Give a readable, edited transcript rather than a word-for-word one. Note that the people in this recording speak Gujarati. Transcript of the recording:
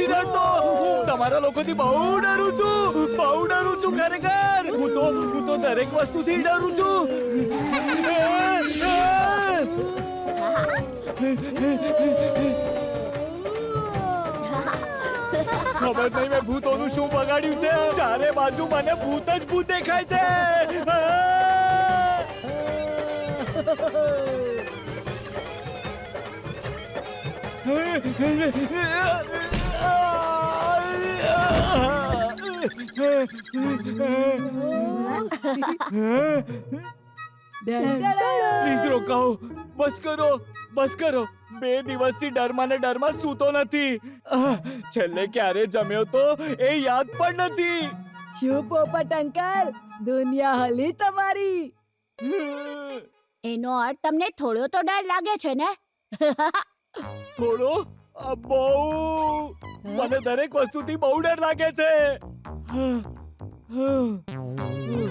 ડરતો. હું તમારા લોકોથી બહુ ડરું છું ખરેખર. હું તો દરેક વસ્તુથી ડરું છું. ખબર નહીં મેં ભૂતોનું શું બગાડ્યું છે. ચારે બાજુ મને ભૂત જ ભૂત દેખાય છે. પ્લીઝ રોકાઓ. બસ કરો. 2 દિવસથી ડરમાં સૂતો નથી. છેલ્લે ક્યારે જમ્યો તો એ યાદ પણ નથી. શું પોપટ અંકલ, દુનિયા હલી તમારી. એનો અર્થ તમને થોડો તો ડર લાગે છે ને? થોડો બહુ. મને દરેક વસ્તુથી બહુ ડર લાગે છે.